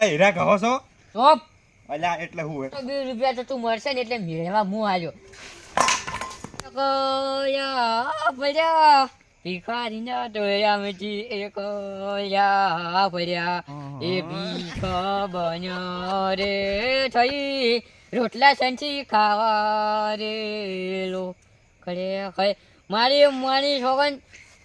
હીરા કહો છો ટોપ અલ્યા એટલે હું હે 2 રૂપિયા તો તું મળશે ને એટલે મેળવા હું આવ્યો કોયા ભર્યા ભિખારી ના ટોયા મજી એ કોયા ભર્યા એ ભીખ બન્યો રે થઈ રોટલા સંચી ખાવા રે લો ખડે ખડે મારી છોકન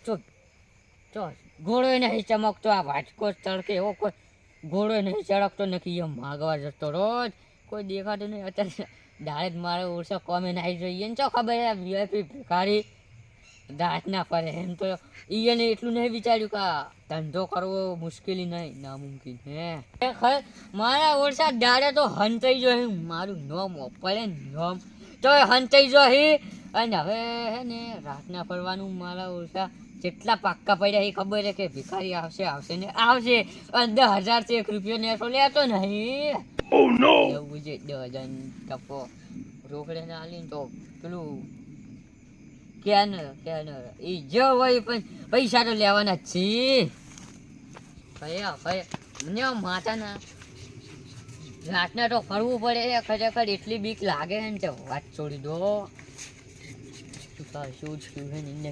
ચો ઘોડો નહીં ચમકતો આ વાટકો તડકે એવો કોઈ ઘોડો નહીં ચડકતો નથી એમ માગવા જતો રોજ કોઈ દેખાતું નહીં અત્યારે ડાયરેક્ટ મારે ઓછો કોમે નાઈ જોઈએ ને ચો ખબર વીઆઈપી ભિખારી દાંત ના ફરે એમ તો એને એટલું નહીં વિચાર્યું કે ધંધો કરવો મુશ્કેલી નહીં નામુમકિન હે મારા ઓરસા દાડે તો હંતાઈ જો મારું નોમ પડે નોમ તો હંતાઈ જો અને હવે હે ને રાતના ફરવાનું મારા ઓરસા જેટલા પાક્કા પડ્યા એ ખબર છે કે ભિખારી આવશે ને આવશે અને 10,000 થી 1 રૂપિયો ને તો લેતો નહીં એવું છે 10,000 ટપો રોકડે ને આલીને તો પેલું ક્યાં એ જો હોય પણ પૈસા તો લેવાના જ છે મને માતાના રાતના તો ફરવું પડે ખરેખર એટલી બીક લાગે ને તે વાત છોડી દો શું થયું હે ને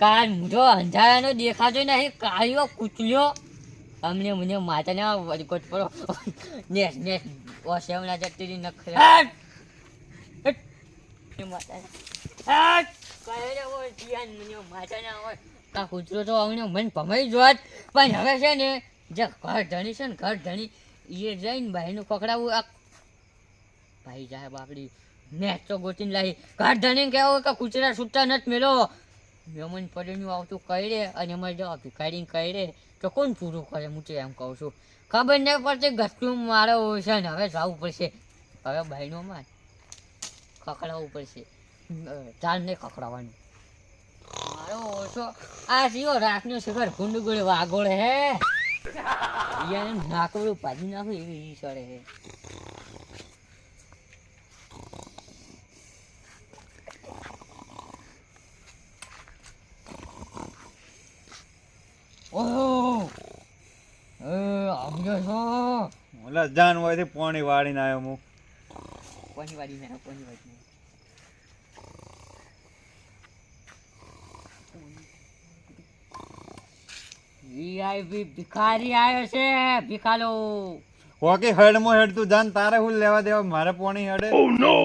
કાન મુઠો અંધારાનો દેખાતો નહીં કાળિયો કૂતલ્યો અમને મને માતાના વરકોટ પડો નેસ ઓસેવના જતી નખરા કૂતરો તો અમને મન ભમાઈ જોત પણ હવે છે ને જે ઘર ધણી છે ને ઘર ધણી એ જઈને ભાઈનું પકડાવું આ ભાઈ જાય બાપડી મેચ તો ગોતીને લાવી ઘર ધણીને કહેવું કે કૂતરા છૂટા નથી મેલો મેમન પડ્યું આવતું કહી દે અને અમારે જો ભિખારીને કહી દે તો કોણ પૂરું કરે હું તો એમ કહું છું ખબર નહીં પડતી ઘટતું મારો છે ને હવે જવું પડશે હવે બહેનો માં ખખડાવવું પડશે ચાલ નહીં ખખડાવવાનું મારો ઓછો આ જીવો રાતનો શિખર ગુંડગુડ વાગોળે હે નાકડું પાડી નાખું એવી સડે હે ઓલા જાન હોય થી પાણી વાળીને આવ્યો હું પાણી વાળીને વીઆઈપી ભિખારી આવ્યો છે ભિખાલો ઓકે હેડ મો હેડ તું જાન તારે હું લેવા દેવા મારે પાણી હેડે ઓ નો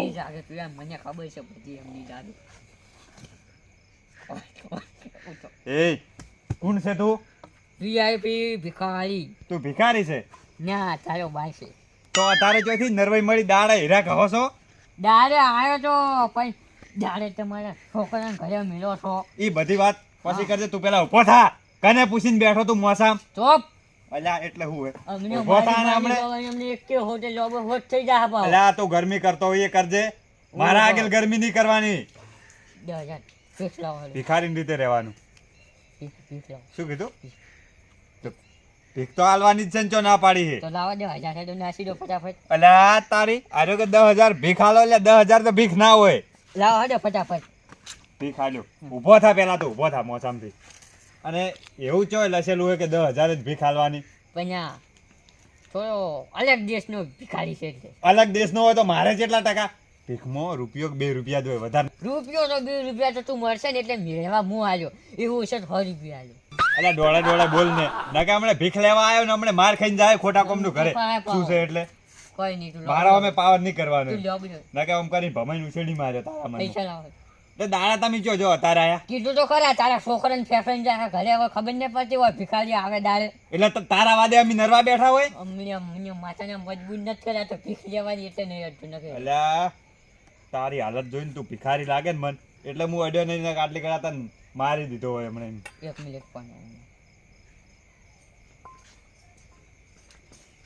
મને ખબર છે બધી એમની દારૂ એ કોણ છે તું વીઆઈપી ભિખારી તું ભિખારી છે ના તારો ભાઈ છે તો તારે ચોથી નરવાઈ મળી દાડે હીરા કહો છો દાડે આવ્યો તો પણ દાડે તમારા છોકરાને ઘરે મેળો છો એ બધી વાત પછી કરજે તું પેલા ઉભો થા કને પૂછીને બેઠો તું મોસામ ચોપ અલ્યા એટલે હું હે અમને ઉભો થા ને હમણે અમને એક કે હોટેલ લોબો હોટ થઈ જા બા અલ્યા તું ગરમી કરતો હોય એ કરજે મારા આગળ ગરમી નહીં કરવાની 10,000 ફિક્સ લાવો ભિખારીની રીતે રહેવાનું ફિક્સ લાવો શું કીધું ભીખ તો આલવાની જ છે ને ચો ના પાડી છે તો લાવો 10,000 તો નાસી દો ફટાફટ અલ્યા તારી આર્યો કે 10,000 ભીખ આલો એટલે 10,000 તો ભીખ ના હોય લાવો હડો ફટાફટ ભીખ આલ્યો ઊભો થા પેલા તો ઊભો થા મોસામથી અને એવું ચોય લસેલું હોય કે 10,000 જ ભીખ આલવાની પૈયા થોડો અલગ દેશનો ભિખારી છે અલગ દેશનો હોય તો મારે કેટલા ટકા ભીખમાં રૂપિયો 2 રૂપિયા જ હોય વધારે રૂપિયો તો 2 રૂપિયા તો તું મળશે ને એટલે મેળવા હું આલ્યો એવું છે 100 રૂપિયા આલ્યો અલા ડોળે બોલ ને નકે હમણે ભીખ લેવા આવ્યો ને હમણે માર ખાઈને જાય ખોટા કોમનું ઘરે શું છે એટલે કોઈ નહીં તું મારા અમે પાવર નહીં કરવાનો તું લ્યો બી નકે આમ કરીને ભમાઈને ઉછેડી માર્યો તારા મને પૈસા લાવો તો દાડા તમે જો જો અતારે આયા કીધું તો ખરા તારા છોકરાને ફેફરીને જાય ઘરે હવે ખબર નહીં પડતી હોય ભિખારી આવે દાડે એટલે તારા વાદે અમે નરવા બેઠા હોય અમને માથાને મજબૂત નથી કર્યા તો ભીખ લેવાની એટલે નહીં અડતું નથી અલ્યા તારી હાલત જોઈને તું ભિખારી લાગે ને મન એટલે હું અડ્યો નહીં આટલી કડા તને મારી દીધો હોય હમણે 1 મિનિટ પણ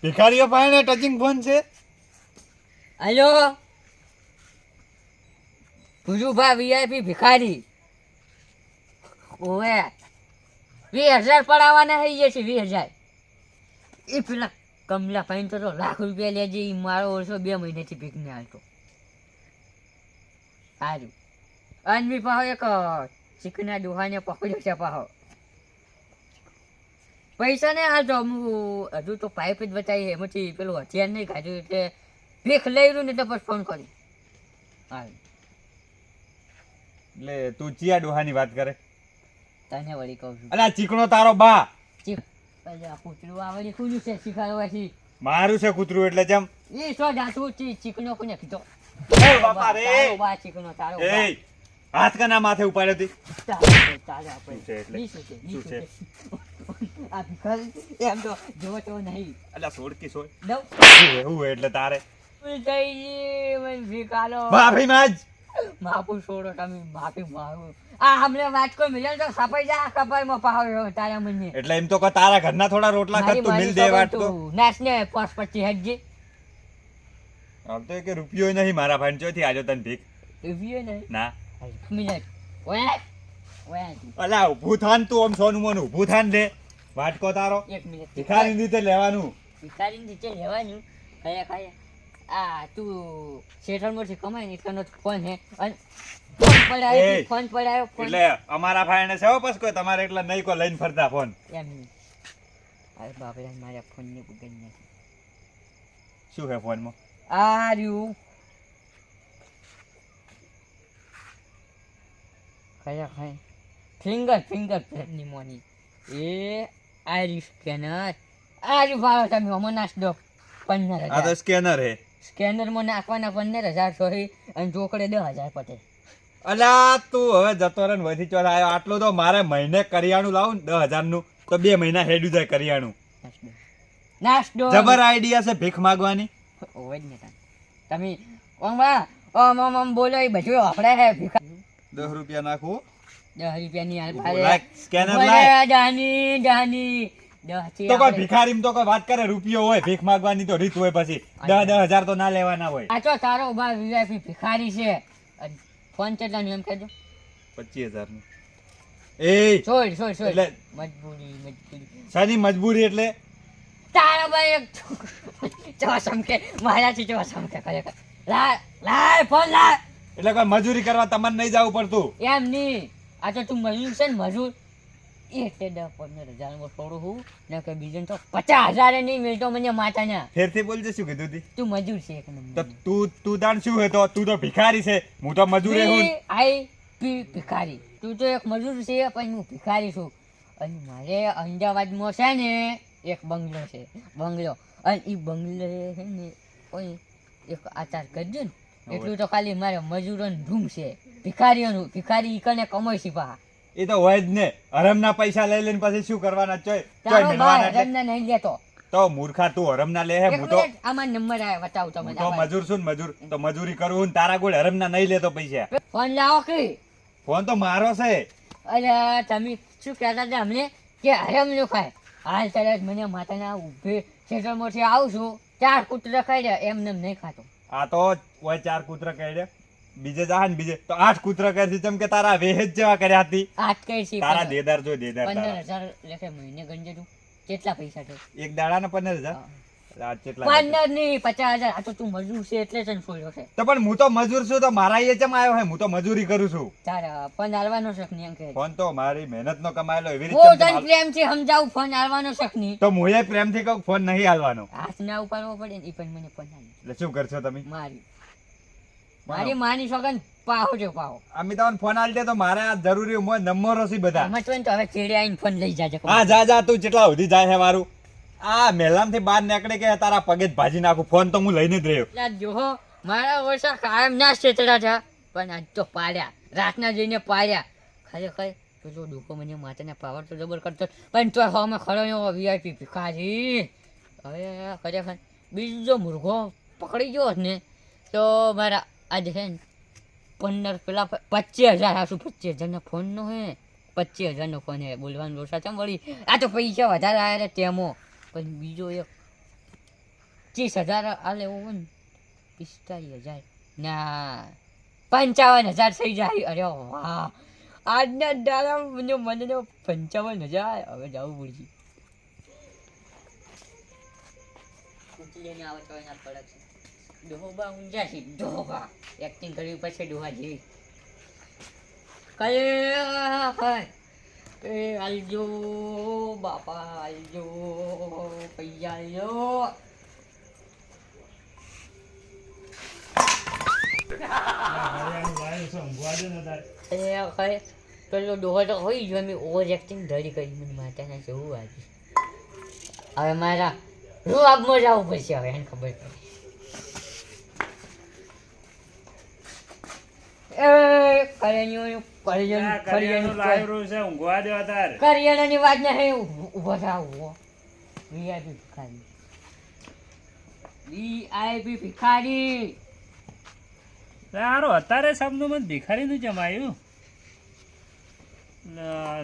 ભિખારીઓ પાસે ટચિંગ ફોન છે હેલો ભુજુભા વીઆઈપી ભિખારી ઓવે 20,000 પડાવવાના થઈ જશે 20,000 એ પેલા કમલા ફાઈન તો લાખ રૂપિયા લેજે એ મારો ઓછો 2 મહિનાથી ભીખ ને હાલતો સારું અનવી પાહો એક ચીકના દુહાને પકડ્યો છે પાહો પૈસા ને આ તો હું હજુ તો પાઇપ જ બચાવી એમાંથી પેલું હથિયાર નહીં કાઢ્યું એટલે ભીખ લઈ રહ્યું ને તો પછી ફોન કરી હા એટલે તું ચિયા ડોહાની વાત કરે? તને વળી કહું છું અલા ચીકણો તારો બા. આ કૂતરું આવડી ખુલ્લું છે શીખાડવાથી મારું છે કૂતરું એટલે જેમ એ સો જાતું ચીકણો કોને કીધો એ બાપા રે તારો બા ચીકણો તારો બા. એ હાથ કના માથે ઉપાડ્યો હતી? તારે આપણે શું છે એટલે? ઈ શું છે? ઈ શું શું છે? છે? આ ભિખારી એમ તો જોવો તો નહીં અલા સોડકી સોડ દઉં એવું હોય એટલે તારે જઈ મને ભીખાલો માફી માંગ. માપું છોડો તમે માફી માંગો આ હમણે વાત કોઈ મિલન તો સપાઈ જા કપાઈમાં પાવ્યો તારા મને એટલે એમ તો કહો તારા ઘરના થોડા રોટલા ખાત તું મિલ દે વાત તો. નાસ ને 5-25 હેડજી આમ તો કે રૂપિયો નહીં મારા ભાઈ ચોથી આજો તને ભીખ રિવ્યુ નહીં ના. મિનિટ ઓય ઓય અલા ઊભું થાન તું આમ સોનું મોનું ઊભું થાન દે વાટકો તારો એક મિનિટ ભિખારી રીતે લેવાનું. ભિખારી નીચે લેવાનું ખાયા ખાયા આ તું શેઠળમાંથી કમાય ને એટલાનો ફોન હે અને ફોન પડાયો એ, ફોન પડાયો ફોન એટલે અમારા ભાઈને છે હો બસ કોઈ તમારે એટલા નહીં કોઈ લઈને ફરતા ફોન. એમ નહીં. અરે બાપ રે મારા ફોનને બગડી નાખી શું છે ફોનમાં? આ રહ્યું ખાયા ખાય ફિંગર પ્રિન્ટની મોની એ આ રહ્યું સ્કેનર આ રહ્યું ભાવ તમે હમણાં નાશ દો આ તો 15,000 સ્કેનર હે. સ્કેનરમાં નાખવાના 15,000 સોરી અને ચોકડે 10,000 પટે અલા તું હવે જતો રહે ને વધી ચોર આવ્યો આટલું તો મારે મહિને કરિયાણું લાવું ને 10,000 નું તો 2 મહિના હેડ્યું જાય કરિયાણું. નાશ દો જબર આઈડિયા છે ભીખ માંગવાની. ઓય જ ને તમે ઓમ બોલો એ બધું વાપરે હે ભીખા 10 રૂપિયા નાખું 10 રૂપિયાની હાલ લાય, સ્કેનર લાય. જાની જાની 10 થી તો કોઈ આપણે- ભિખારીમાં તો કોઈ વાત કરે રૂપિયો હોય ભીખ માંગવાની તો રીત હોય પછી 10,000 તો ના લેવાના હોય. આ તો તારો બા વીઆઈપી ભિખારી છે અને ફોન કેટલાનું એમ કહેજો 25,000 નું. એ છોડ એટલે- મજબૂરી શાની મજબૂરી એટલે? તારા ભાઈ એક ચોસમ કે મારાથી ચોસમ કે ખરેખર લાય ફોન લાય એટલે કોઈ મજૂરી કરવા તમને નહીં જવું પડતું. એમ નહીં આ તો તું મજૂર છે ને મજૂર એટલે 10-15,000 માં છોડું હું ને કે બીજું તો 50,000 નહીં મિલતો મને માતાના ફેરથી બોલજે શું કીધું તી? તું મજૂર છે એક તો નંબર તું તાણ શું હે તો? તું તો ભિખારી છે હું તો મજૂર હું. ભિખારી તું તો એક મજૂર છે પણ હું ભિખારી છું અને મારે અમદાવાદમાં છે ને એક બંગલો છે બંગલો અને એ બંગલો છે ને કોઈ એક આચાર કરજો ને એટલું તો ખાલી મારે મજૂરોનું રૂમ છે ભિખારીઓનું ભિખારી ઈ કને કમાય છે પા એ તો હોય જ ને હરમના પૈસા લઈ લઈને પછી શું કરવાના ચોય તારો ચોય બા મેળવાના એટલે. હરમને નહીં લેતો તો મૂર્ખા તું હરમના લે હે એક હું તો મિનિટ આમાં નંબર આવે બતાવું હું તમને તો મજૂર છું ને મજૂર તો મજૂરી કરું હું ને તારા ગોળ હરમના નહીં લેતો પૈસા. ફોન લાવો કે ફોન તો મારો છે. અરે તમે શું કહેતા હતા અમને કે હરમ નો ખાય હાલ તરત મને માતાના ઉભે ખેતરમાંથી આવું છું 4 કૂતરા ખાઈ રહ્યા એમને એમ નહીં ખાતો આ તો ઓય 4 કૂતરા કર્યા બીજે જા ને બીજે તો 8 કૂતરા કરી ચમ કે તારા વેહેજ જેવા કર્યા હતી. આજ કઈ છે તારા દેદાર જો દેદાર તારા 15,000 લેખે મહિને ગણજે તું કેટલા પૈસા છે એક દાડાના 15,000 આ કેટલા 15 નહીં 50,000 આ તો તું મજૂર છે એટલે તને છોડ્યો છે તો પણ હું તો મજૂર છું તો મારા એ ચમ આવ્યો હે હું તો મજૂરી કરું છું. તારા ફોન હાલવાનો શક નહીં એમ કહે ફોન તો મારી મહેનત નો કમાયેલો એવી હું રીતે તને પ્રેમથી સમજાવું ફોન હાલવાનો શક નહીં તો હું એ પ્રેમથી કહું ફોન નહીં હાલવાનો. હાથ ના ઉપાડવો પડે ને એ પણ મને ફોન હાલ એટલે શું કરશો તમે? મારી માની સોગન પાહો જો પાહો અમે તમને ફોન આલી દે તો મારે આ જરૂરી નંબરો છે બધા. આમાં તો હવે ચેડે આવીને ફોન લઈ જાજે હા જા તું જેટલા સુધી જાય છે મારું આ મેલામથી બહાર નીકળે કે તારા પગે જ ભાજી નાખું ફોન તો હું લઈને જ રહ્યો. એટલે જોહો મારા ઓછા કાયમ ના છેતરા હતા પણ આજ તો પાડ્યા રાતના જઈને પાડ્યા ખરેખર તો જો દુઃખો મને માતાને પાવર તો જબર કરતો પણ તો અમે ખરો એવો વીઆઈપી ભિખારી હવે ખરેખર બીજો મુર્ગો પકડી ગયો ને તો મારા આજે છે ને 15 પેલા 25,000 આશું 25,000 નો ફોન નો હે 25,000 નો ફોન હે બોલવાનું ઓછા ચમ વળી આ તો પૈસા વધારે આવ્યા તેમો પણ બીજો એક 30,000 આલે એવો ને 45,000 ના 55,000 થઈ જાય અરે વાહ આજના દાડા મને 55,000 હવે જવું પડશે કુટલીને આવે તો એના પડક છે ડોહા ઊંઝા છે ડોહા એક્ટિંગ કરવી પછી ડોહા જેવી કઈ એ આલજો બાપા આલજો પૈસા આલજો એ ખરે પેલો ડોહો તો હોય જો મેં ઓવર એક્ટિંગ ધરી કરી મને માતાના જેવું વાગ્યું હવે મારા રૂઆબમાં જવું પડશે હવે એને ખબર પડે એ કરિયાણાની વાત નહીં ઉભો થાવ વીઆઈપી ભિખારી વીઆઈપી ભિખારી સારું અત્યારે સબનું મને ભિખારીનું જમાયું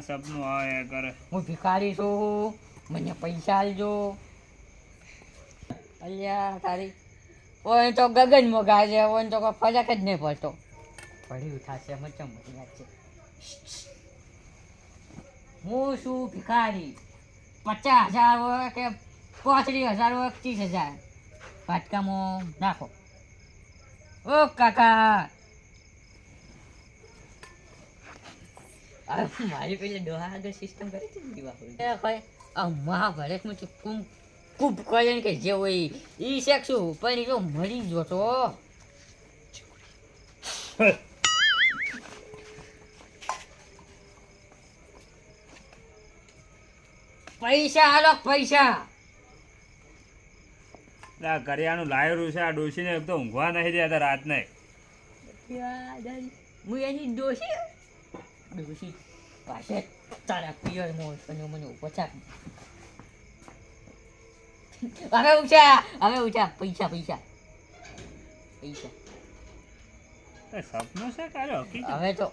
સબનું આવે કરે હું ભિખારી છું મને પૈસા આલજો અલ્યા તારી ઓય તો ગગનમાં ગાજે ઓય તો કોઈ ફરક જ નહીં પડતો પડી ઉઠાશે મચમ બધી વાત છે હું છું ભિખારી 50,000 હોય કે 35,000 હોય 30,000 પાટકામાં નાખો ઓ કાકા મારી પેલે ડોહા આગળ સિસ્ટમ કરી છે ને વાપરી આ મહાભારતમાં તો ખૂબ કરે કે જે હોય એ શેકશું પણ જો મરી જો તો પૈસા હાલો પૈસા કરિયાનું લાયરું છે આ ડોશીને એક તો ઊંઘવા નહીં દેતા રાત નહીં હું એની ડોશી પાસે તારા પિયરમાં મને પચાસ હવે ઉઠા પૈસા પૈસા પૈસા સપનું છે કાલે હકીકત હવે તો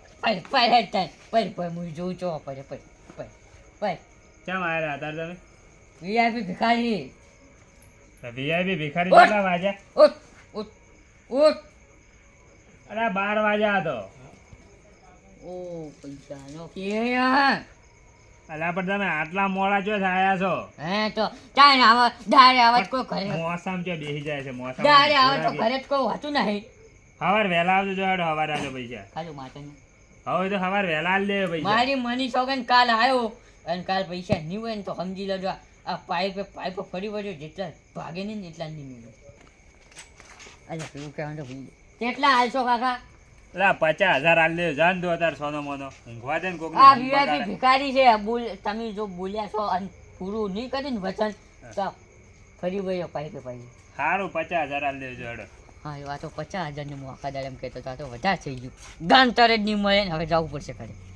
પર હું જોઉં છો પર કેમ આવ્યા હતા તમે વીઆઈપી ભિખારી વીઆઈપી ભિખારી ઓય! કેટલા વાગ્યા ઉઠ અરે 12 વાગ્યા હતો ઓ પૈસા નો કે અલા પણ તમે આટલા મોડા જો આયા છો હે તો ચાલ આવા દાડે આવા કોઈ ઘરે મોસમ જો બેસી જાય છે મોસમ દાડે આવા તો ઘરે જ કોઈ હતું નહીં હવાર વહેલા આવજો જો હેડો હવાર આવજો પૈસા ખાલી માતાને હવે તો હવાર વહેલા આલ દે પૈસા મારી મની સોગન કાલ આવ્યો અને કાલ પૈસા નહીં હોય ને તો સમજી લેજો આ પાઇપ ફરી વળ્યો જેટલા ભાગે નહીં ને એટલા નહીં મળે અરે શું કહેવાનું તો ભૂલી ગયો. કેટલા હાલશો કાકા અલા 50,000 આલ દે જાન દો તાર સોનો મોનો ઊંઘવા દે ને કોક આ વીઆઈપી ભિખારી છે તમે જો બોલ્યા છો અને પૂરું નહીં કર્યું ને વચન તો ફરી વળ્યો પાઇપે સારું 50,000 આલ દેજો હેડો હા આ તો 50,000 ની મોકા દાડે એમ કહેતો તો આ તો વધારે થઈ ગયું ગાન તરે જ નહીં મળે ને હવે જવું પડશે ઘરે